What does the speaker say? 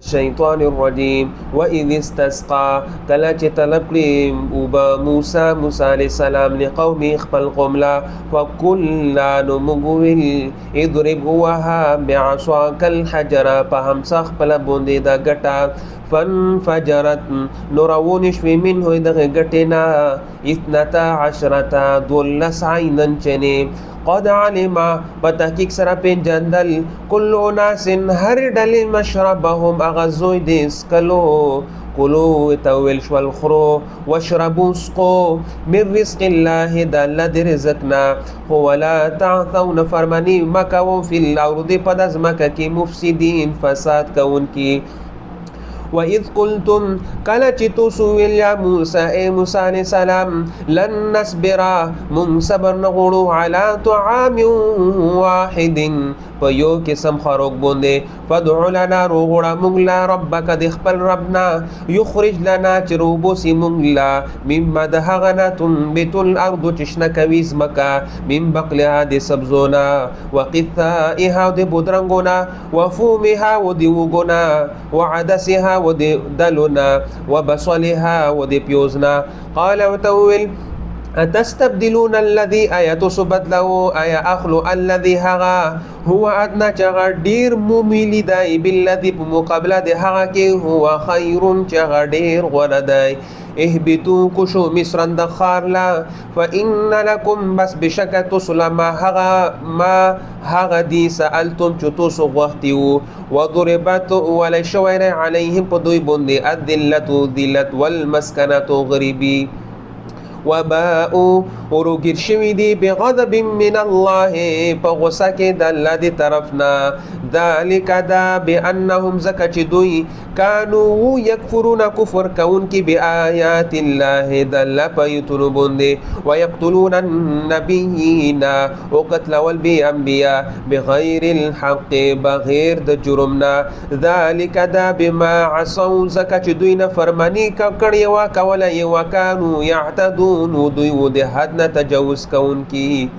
الشيطان الرجيم وإذ استسقى کله چې طلب کړي اوبه موسی علیه السلام لقومه خپل قوم لا فقلنا نو موږ وویل اضرب ووهه بعصاک الحجر په همسه خپله باندې دا ګټه فانفجرت نو راونې شوې منه دغه ګټې نه اثنتا عشرته 12 عینا چنې قد علم په تحقیق سره پیژندل کل ناس هر ډلې مشربهم هغه زوی د اسکلو کلو تویل شول خرو واشربوا اسقو من رزق الله د الله د رزقنا ولا تعثون فرمانی مکو فی الارض په د ځمکه کې مفسدین فساد کوونکي وَإِذْ قُلْتُمْ کله چې تاسو ویل یا موسی علیه السلام لن نصبر من صبر نه غواړو علی طعام واحد په یو قسم خوراک باندې فادع لنا روغوړه موږ لا ربک د خپل ربنا یخرج لنا چې روبوسي موږ لا مما د هغه نه تنبت الارض چې شنه کوي ځمکه من بقلها د سبزونه وقثائها د بودرنګونه وفومها و د وږونه وعدسها و د دلونه وبصلها و د پیوزنا قال وتویل اتستبدلون الذي آیاتو سبدلو آیا اخلو الذي هغا هو ادنا چغا ډیر مومیلی دی بالذي په مقابله د هغه کې هو خیر چغا ډیر غوره دی اهبتو کشو مصرن د خارلا فإن لكم بس بشک تسلم هغه دی سألتم چې تاسو غوښتي وضربت ولا شویر علیهم په دوی باندې الذلة ذلت والمسکنة غریبی وباءوا وروګر شوي دي بغضب من الله په غوسه کې د الله دی طرفنا ذلك دا بانهم زکه چې دوی کانوا یکفرون کفر کون کې بآیات الله د الله په یتونو باندې ويقتلون النبیین وقتل والانبیاء بغیر الحق بغیر د جرمنا ذلك دا بما عصوا زکه چې دوی نه فرمانی کړي وا کوله یو کانوا یعتدون دوی و د حد نه تجاوز کوونکي